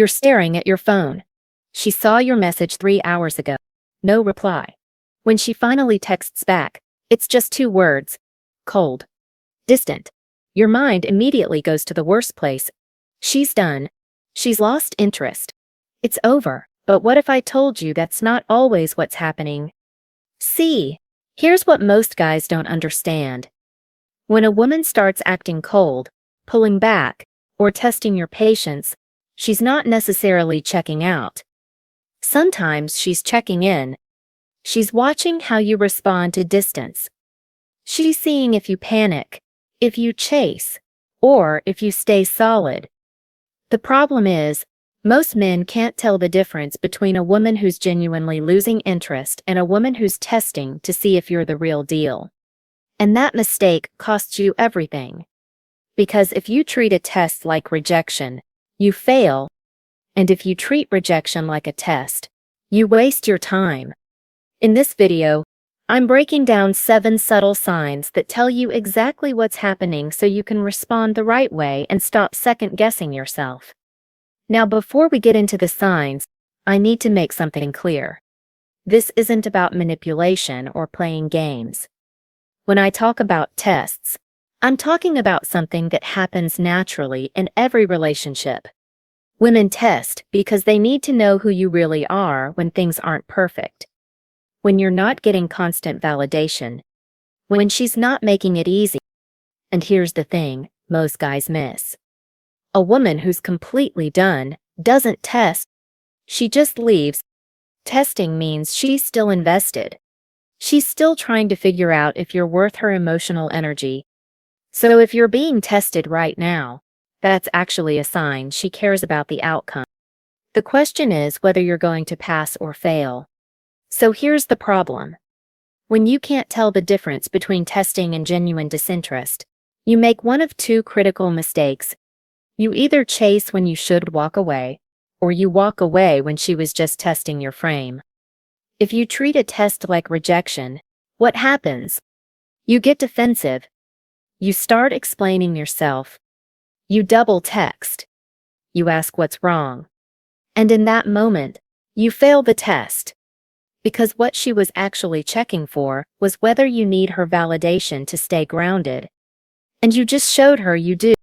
You're staring at your phone. She saw your message 3 hours ago. No reply. When she finally texts back, it's just 2 words. Cold. Distant. Your mind immediately goes to the worst place. She's done. She's lost interest. It's over. But what if I told you that's not always what's happening? See, here's what most guys don't understand. When a woman starts acting cold, pulling back, or testing your patience, she's not necessarily checking out. Sometimes she's checking in. She's watching how you respond to distance. She's seeing if you panic, if you chase, or if you stay solid. The problem is, most men can't tell the difference between a woman who's genuinely losing interest and a woman who's testing to see if you're the real deal. And that mistake costs you everything. Because if you treat a test like rejection, you fail. And if you treat rejection like a test, you waste your time. In this video, I'm breaking down 7 subtle signs that tell you exactly what's happening so you can respond the right way and stop second-guessing yourself. Now, before we get into the signs, I need to make something clear. This isn't about manipulation or playing games. When I talk about tests, I'm talking about something that happens naturally in every relationship. Women test because they need to know who you really are when things aren't perfect. When you're not getting constant validation. When she's not making it easy. And here's the thing most guys miss. A woman who's completely done doesn't test. She just leaves. Testing means she's still invested. She's still trying to figure out if you're worth her emotional energy. So if you're being tested right now, that's actually a sign she cares about the outcome. The question is whether you're going to pass or fail. So here's the problem. When you can't tell the difference between testing and genuine disinterest, you make one of 2 critical mistakes. You either chase when you should walk away, or you walk away when she was just testing your frame. If you treat a test like rejection, what happens? You get defensive. You start explaining yourself. You double text. You ask what's wrong. And in that moment, you fail the test. Because what she was actually checking for was whether you need her validation to stay grounded. And you just showed her you do.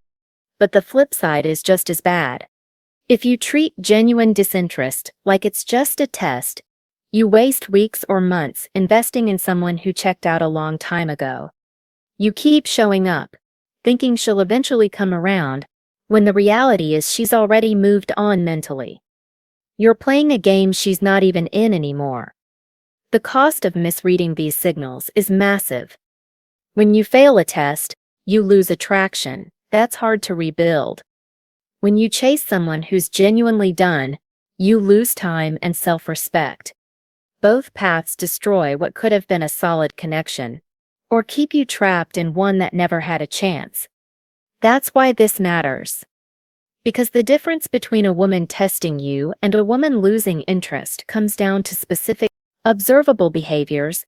But the flip side is just as bad. If you treat genuine disinterest like it's just a test, you waste weeks or months investing in someone who checked out a long time ago. You keep showing up, thinking she'll eventually come around, when the reality is she's already moved on mentally. You're playing a game she's not even in anymore. The cost of misreading these signals is massive. When you fail a test, you lose attraction. That's hard to rebuild. When you chase someone who's genuinely done, you lose time and self-respect. Both paths destroy what could have been a solid connection, or keep you trapped in one that never had a chance. That's why this matters. Because the difference between a woman testing you and a woman losing interest comes down to specific, observable behaviors,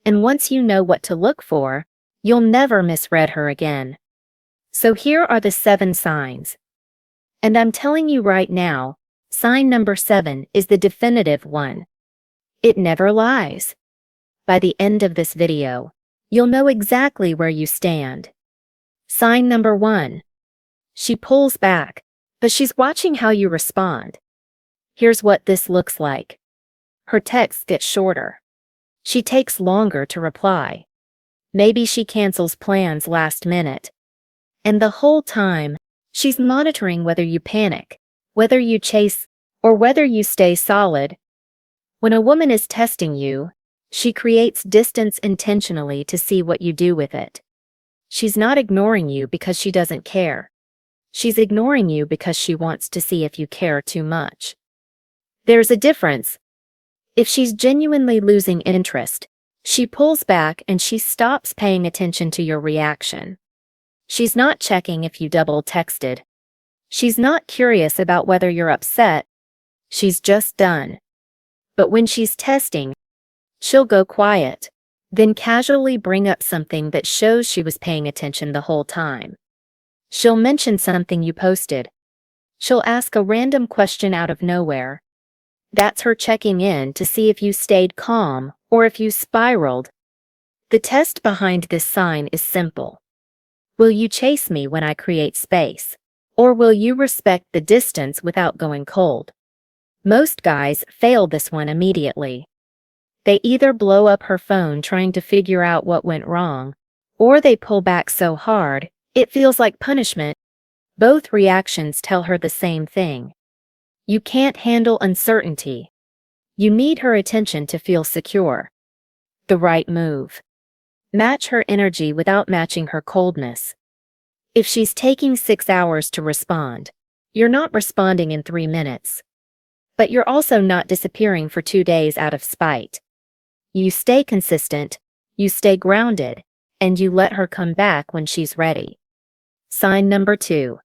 and once you know what to look for, you'll never misread her again. So here are the 7 signs. And I'm telling you right now, sign number 7 is the definitive one. It never lies. By the end of this video, you'll know exactly where you stand. Sign number 1. She pulls back, but she's watching how you respond. Here's what this looks like. Her texts get shorter. She takes longer to reply. Maybe she cancels plans last minute. And the whole time, she's monitoring whether you panic, whether you chase, or whether you stay solid. When a woman is testing you, she creates distance intentionally to see what you do with it. She's not ignoring you because she doesn't care. She's ignoring you because she wants to see if you care too much. There's a difference. If she's genuinely losing interest, she pulls back and she stops paying attention to your reaction. She's not checking if you double texted. She's not curious about whether you're upset. She's just done. But when she's testing, she'll go quiet, then casually bring up something that shows she was paying attention the whole time. She'll mention something you posted. She'll ask a random question out of nowhere. That's her checking in to see if you stayed calm or if you spiraled. The test behind this sign is simple. Will you chase me when I create space? Or will you respect the distance without going cold? Most guys fail this one immediately. They either blow up her phone trying to figure out what went wrong, or they pull back so hard, it feels like punishment. Both reactions tell her the same thing. You can't handle uncertainty. You need her attention to feel secure. The right move. Match her energy without matching her coldness. If she's taking 6 hours to respond, you're not responding in 3 minutes. But you're also not disappearing for 2 days out of spite. You stay consistent, you stay grounded, and you let her come back when she's ready. Sign number 2.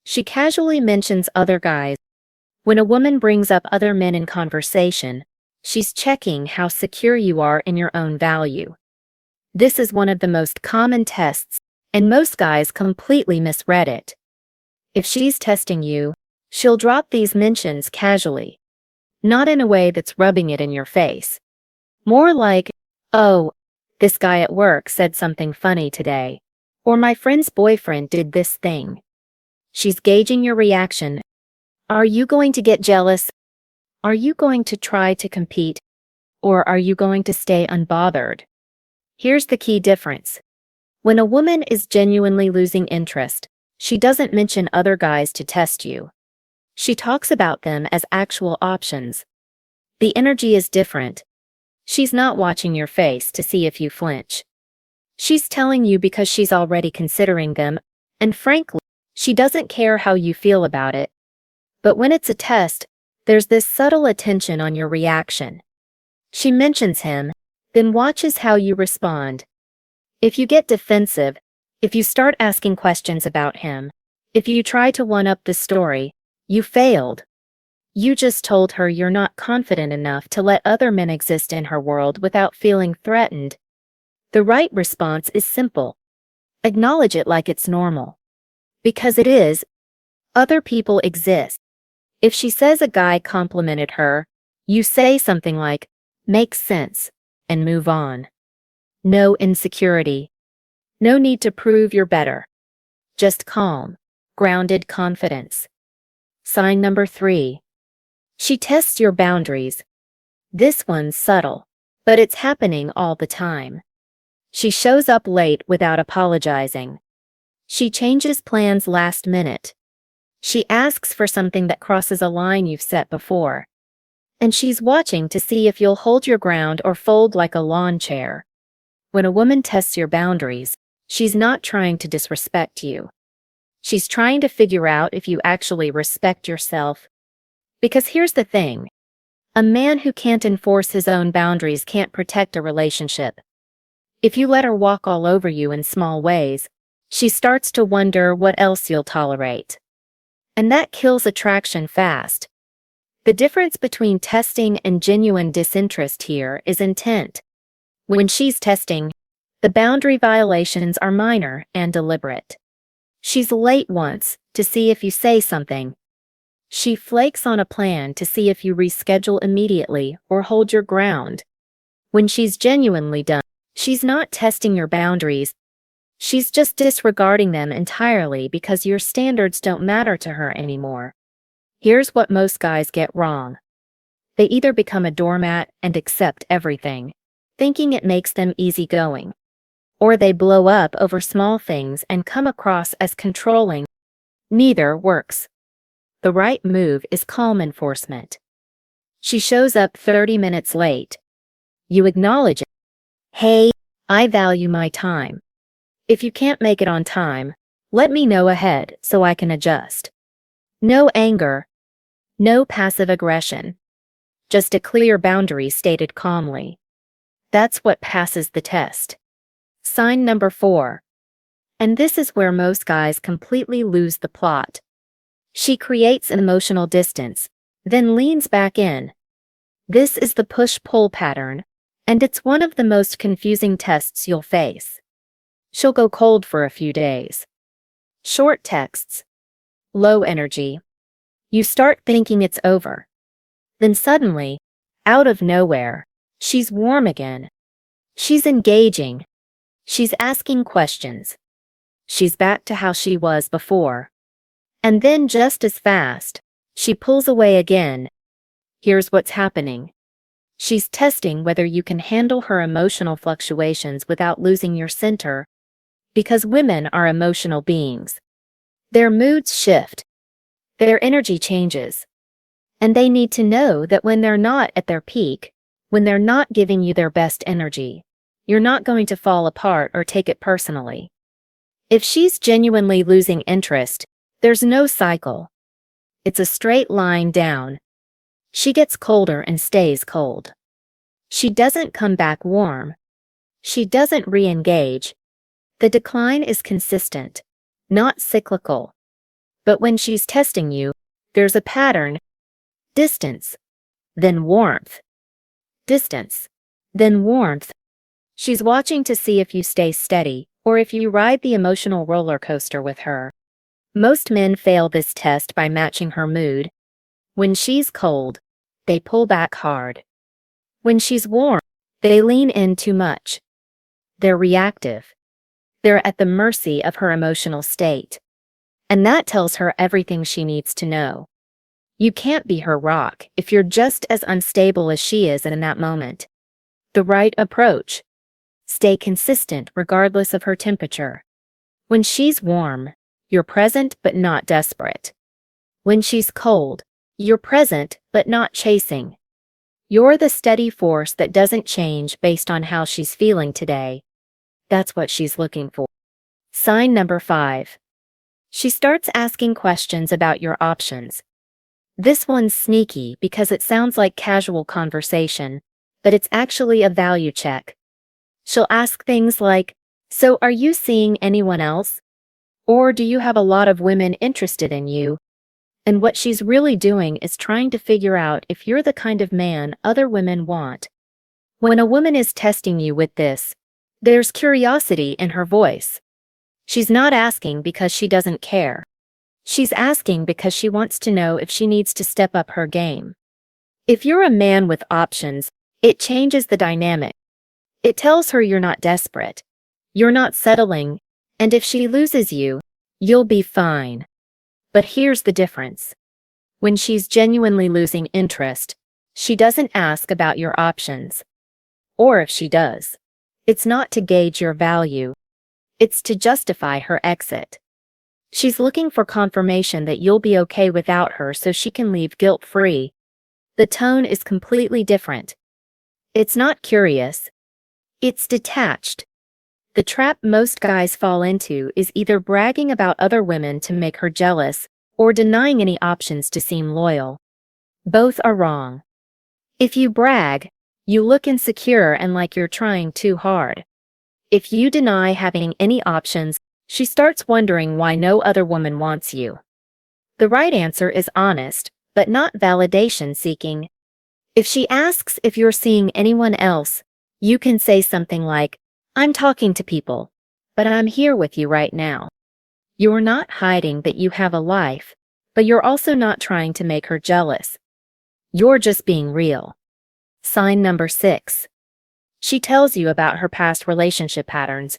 She casually mentions other guys. When a woman brings up other men in conversation, she's checking how secure you are in your own value. This is one of the most common tests, and most guys completely misread it. If she's testing you, she'll drop these mentions casually. Not in a way that's rubbing it in your face. More like, oh, this guy at work said something funny today. Or my friend's boyfriend did this thing. She's gauging your reaction. Are you going to get jealous? Are you going to try to compete? Or are you going to stay unbothered? Here's the key difference. When a woman is genuinely losing interest, she doesn't mention other guys to test you. She talks about them as actual options. The energy is different. She's not watching your face to see if you flinch. She's telling you because she's already considering them, and frankly, she doesn't care how you feel about it. But when it's a test, there's this subtle attention on your reaction. She mentions him, then watches how you respond. If you get defensive, if you start asking questions about him, if you try to one-up the story, you failed. You just told her you're not confident enough to let other men exist in her world without feeling threatened. The right response is simple. Acknowledge it like it's normal. Because it is. Other people exist. If she says a guy complimented her, you say something like, makes sense, and move on. No insecurity. No need to prove you're better. Just calm, grounded confidence. Sign number 3. She tests your boundaries. This one's subtle, but it's happening all the time. She shows up late without apologizing. She changes plans last minute. She asks for something that crosses a line you've set before. And she's watching to see if you'll hold your ground or fold like a lawn chair. When a woman tests your boundaries, she's not trying to disrespect you. She's trying to figure out if you actually respect yourself. Because here's the thing. A man who can't enforce his own boundaries can't protect a relationship. If you let her walk all over you in small ways, she starts to wonder what else you'll tolerate. And that kills attraction fast. The difference between testing and genuine disinterest here is intent. When she's testing, the boundary violations are minor and deliberate. She's late once to see if you say something. She flakes on a plan to see if you reschedule immediately or hold your ground. When she's genuinely done, she's not testing your boundaries. She's just disregarding them entirely because your standards don't matter to her anymore. Here's what most guys get wrong. They either become a doormat and accept everything, thinking it makes them easygoing. Or they blow up over small things and come across as controlling. Neither works. The right move is calm enforcement. She shows up 30 minutes late. You acknowledge it. Hey, I value my time. If you can't make it on time, let me know ahead so I can adjust. No anger. No passive aggression. Just a clear boundary stated calmly. That's what passes the test. Sign number 4. And this is where most guys completely lose the plot. She creates an emotional distance, then leans back in. This is the push-pull pattern, and it's one of the most confusing tests you'll face. She'll go cold for a few days. Short texts. Low energy. You start thinking it's over. Then suddenly, out of nowhere, she's warm again. She's engaging. She's asking questions. She's back to how she was before. And then just as fast, she pulls away again. Here's what's happening. She's testing whether you can handle her emotional fluctuations without losing your center, because women are emotional beings. Their moods shift. Their energy changes. And they need to know that when they're not at their peak, when they're not giving you their best energy, you're not going to fall apart or take it personally. If she's genuinely losing interest, there's no cycle. It's a straight line down. She gets colder and stays cold. She doesn't come back warm. She doesn't re-engage. The decline is consistent, not cyclical. But when she's testing you, there's a pattern. Distance, then warmth. Distance, then warmth. She's watching to see if you stay steady, or if you ride the emotional roller coaster with her. Most men fail this test by matching her mood. When she's cold, they pull back hard. When she's warm, they lean in too much. They're reactive. They're at the mercy of her emotional state. And that tells her everything she needs to know. You can't be her rock if you're just as unstable as she is in that moment. The right approach. Stay consistent regardless of her temperature. When she's warm, you're present but not desperate. When she's cold, you're present but not chasing. You're the steady force that doesn't change based on how she's feeling today. That's what she's looking for. Sign number 5. She starts asking questions about your options. This one's sneaky because it sounds like casual conversation, but it's actually a value check. She'll ask things like, "So are you seeing anyone else? Or do you have a lot of women interested in you?" And what she's really doing is trying to figure out if you're the kind of man other women want. When a woman is testing you with this, there's curiosity in her voice. She's not asking because she doesn't care. She's asking because she wants to know if she needs to step up her game. If you're a man with options, it changes the dynamic. It tells her you're not desperate. You're not settling, and if she loses you, you'll be fine. But here's the difference. When she's genuinely losing interest, she doesn't ask about your options. Or if she does, it's not to gauge your value. It's to justify her exit. She's looking for confirmation that you'll be okay without her so she can leave guilt-free. The tone is completely different. It's not curious. It's detached. The trap most guys fall into is either bragging about other women to make her jealous, or denying any options to seem loyal. Both are wrong. If you brag, you look insecure and like you're trying too hard. If you deny having any options, she starts wondering why no other woman wants you. The right answer is honest, but not validation-seeking. If she asks if you're seeing anyone else, you can say something like, "I'm talking to people, but I'm here with you right now." You're not hiding that you have a life, but you're also not trying to make her jealous. You're just being real. Sign number 6. She tells you about her past relationship patterns.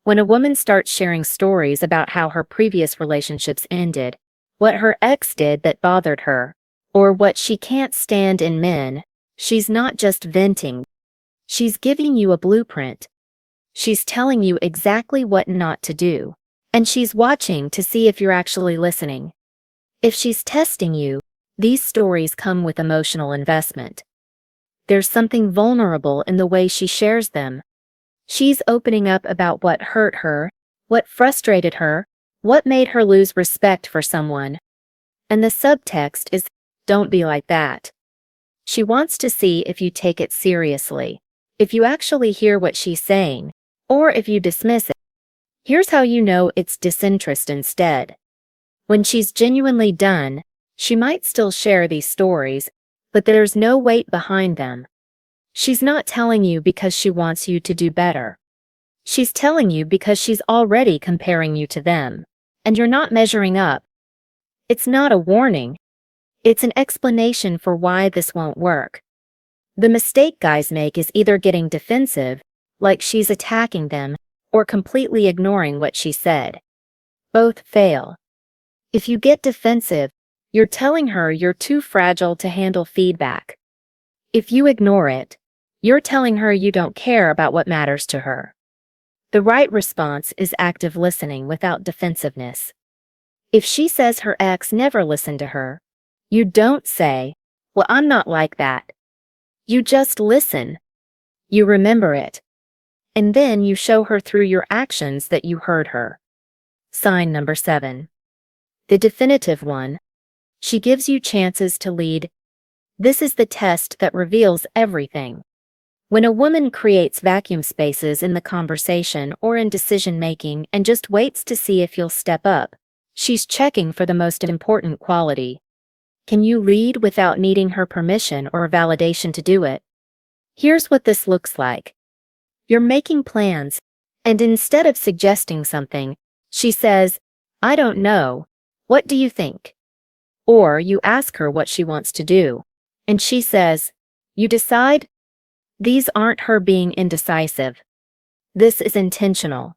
When a woman starts sharing stories about how her previous relationships ended, what her ex did that bothered her, or what she can't stand in men, she's not just venting. She's giving you a blueprint. She's telling you exactly what not to do, and she's watching to see if you're actually listening. If she's testing you, these stories come with emotional investment. There's something vulnerable in the way she shares them. She's opening up about what hurt her, what frustrated her, what made her lose respect for someone. And the subtext is, "Don't be like that." She wants to see if you take it seriously, if you actually hear what she's saying, or if you dismiss it. Here's how you know it's disinterest instead. When she's genuinely done, she might still share these stories, but there's no weight behind them. She's not telling you because she wants you to do better. She's telling you because she's already comparing you to them, and you're not measuring up. It's not a warning, It's an explanation for why this won't work. The mistake guys make is either getting defensive, like she's attacking them, or completely ignoring what she said. Both fail. If you get defensive, you're telling her you're too fragile to handle feedback. If you ignore it, you're telling her you don't care about what matters to her. The right response is active listening without defensiveness. If she says her ex never listened to her, you don't say, "Well, I'm not like that." You just listen. You remember it. And then you show her through your actions that you heard her. Sign number 7. The definitive one. She gives you chances to lead. This is the test that reveals everything. When a woman creates vacuum spaces in the conversation or in decision-making and just waits to see if you'll step up, she's checking for the most important quality. Can you lead without needing her permission or validation to do it? Here's what this looks like. You're making plans, and instead of suggesting something, she says, "I don't know. What do you think?" Or you ask her what she wants to do, and she says, "You decide?" These aren't her being indecisive. This is intentional.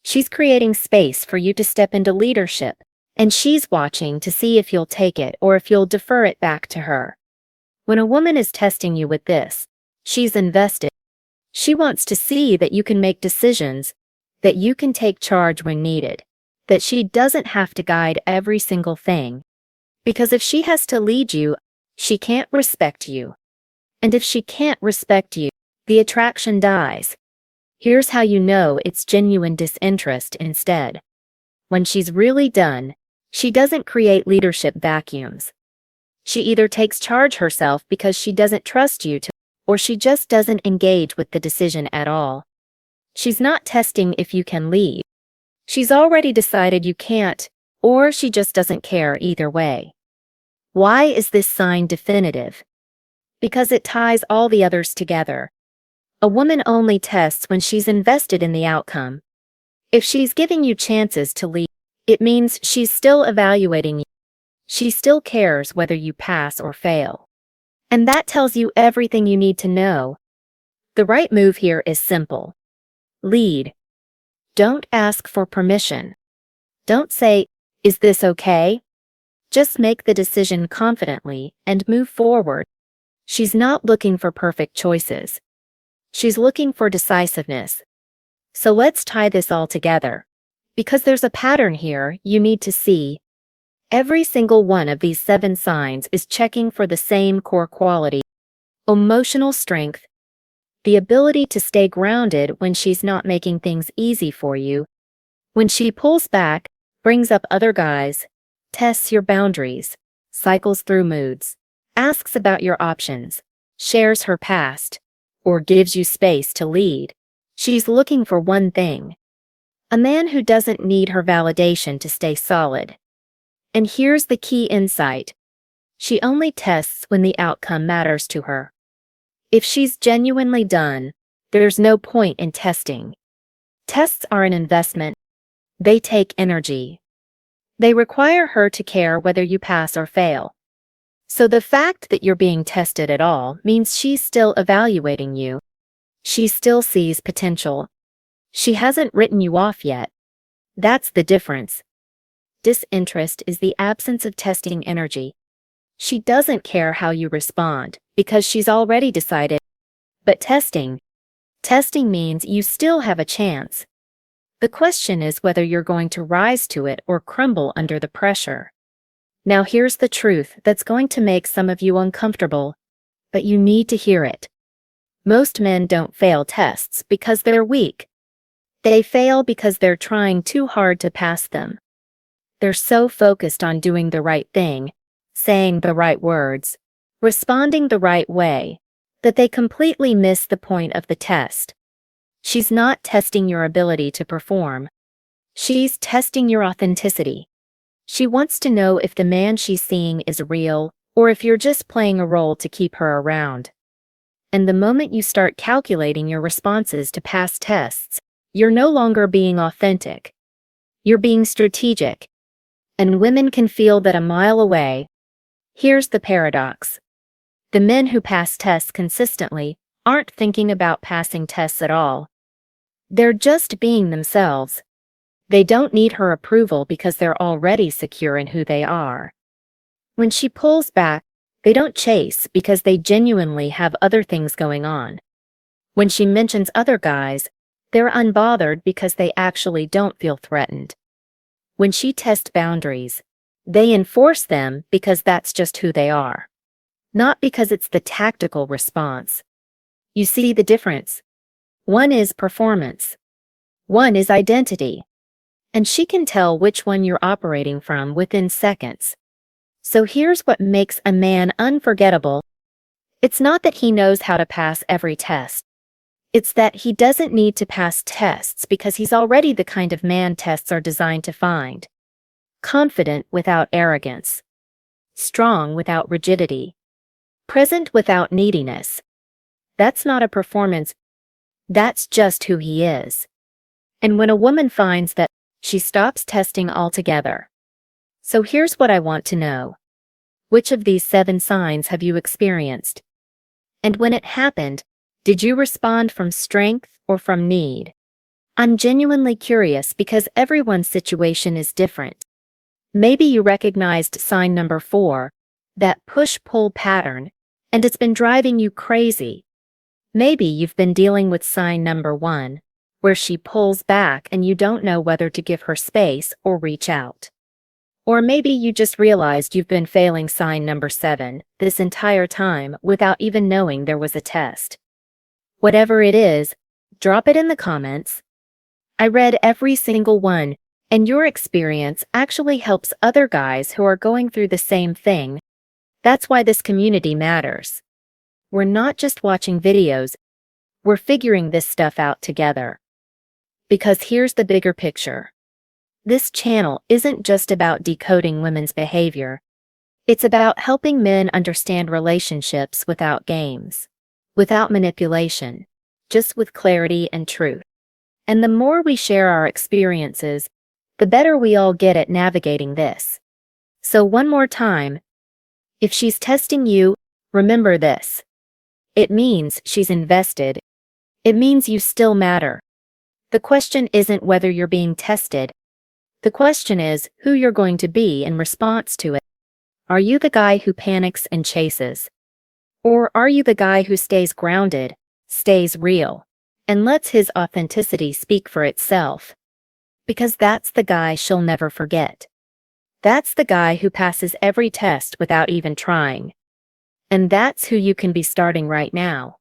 She's creating space for you to step into leadership, and she's watching to see if you'll take it or if you'll defer it back to her. When a woman is testing you with this, she's invested. She wants to see that you can make decisions, that you can take charge when needed, that she doesn't have to guide every single thing. Because if she has to lead you, she can't respect you. And if she can't respect you, the attraction dies. Here's how you know it's genuine disinterest instead. When she's really done, she doesn't create leadership vacuums. She either takes charge herself because she doesn't trust you to, or she just doesn't engage with the decision at all. She's not testing if you can lead. She's already decided you can't, or she just doesn't care either way. Why is this sign definitive? Because it ties all the others together. A woman only tests when she's invested in the outcome. If she's giving you chances to lead, it means she's still evaluating you. She still cares whether you pass or fail. And that tells you everything you need to know. The right move here is simple. Lead. Don't ask for permission. Don't say, "Is this okay?" Just make the decision confidently and move forward. She's not looking for perfect choices. She's looking for decisiveness. So let's tie this all together. Because there's a pattern here you need to see. Every single one of these 7 signs is checking for the same core quality. Emotional strength. The ability to stay grounded when she's not making things easy for you. When she pulls back, brings up other guys, tests your boundaries, cycles through moods, asks about your options, shares her past, or gives you space to lead, she's looking for one thing. A man who doesn't need her validation to stay solid. And here's the key insight. She only tests when the outcome matters to her. If she's genuinely done, there's no point in testing. Tests are an investment. They take energy. They require her to care whether you pass or fail. So the fact that you're being tested at all means she's still evaluating you. She still sees potential. She hasn't written you off yet. That's the difference. Disinterest is the absence of testing energy. She doesn't care how you respond because she's already decided. But testing means you still have a chance. The question is whether you're going to rise to it or crumble under the pressure. Now here's the truth that's going to make some of you uncomfortable, but you need to hear it. Most men don't fail tests because they're weak. They fail because they're trying too hard to pass them. They're so focused on doing the right thing, saying the right words, responding the right way, that they completely miss the point of the test. She's not testing your ability to perform. She's testing your authenticity. She wants to know if the man she's seeing is real or if you're just playing a role to keep her around. And the moment you start calculating your responses to past tests, you're no longer being authentic. You're being strategic. And women can feel that a mile away. Here's the paradox. The men who pass tests consistently aren't thinking about passing tests at all. They're just being themselves. They don't need her approval because they're already secure in who they are. When she pulls back, they don't chase because they genuinely have other things going on. When she mentions other guys, they're unbothered because they actually don't feel threatened. When she tests boundaries, they enforce them because that's just who they are. Not because it's the tactical response. You see the difference? One is performance. One is identity. And she can tell which one you're operating from within seconds. So here's what makes a man unforgettable. It's not that he knows how to pass every test. It's that he doesn't need to pass tests because he's already the kind of man tests are designed to find. Confident without arrogance. Strong without rigidity. Present without neediness. That's not a performance. That's just who he is. And when a woman finds that, she stops testing altogether. So here's what I want to know. Which of these 7 signs have you experienced? And when it happened, did you respond from strength or from need? I'm genuinely curious because everyone's situation is different. Maybe you recognized sign number 4, that push-pull pattern, and it's been driving you crazy. Maybe you've been dealing with sign number 1, where she pulls back and you don't know whether to give her space or reach out. Or maybe you just realized you've been failing sign number 7 this entire time without even knowing there was a test. Whatever it is, drop it in the comments. I read every single one, and your experience actually helps other guys who are going through the same thing. That's why this community matters. We're not just watching videos, we're figuring this stuff out together. Because here's the bigger picture. This channel isn't just about decoding women's behavior. It's about helping men understand relationships without games, without manipulation, just with clarity and truth. And the more we share our experiences, the better we all get at navigating this. So one more time, if she's testing you, remember this. It means she's invested. It means you still matter. The question isn't whether you're being tested. The question is who you're going to be in response to it. Are you the guy who panics and chases? Or are you the guy who stays grounded, stays real, and lets his authenticity speak for itself? Because that's the guy she'll never forget. That's the guy who passes every test without even trying. And that's who you can be starting right now.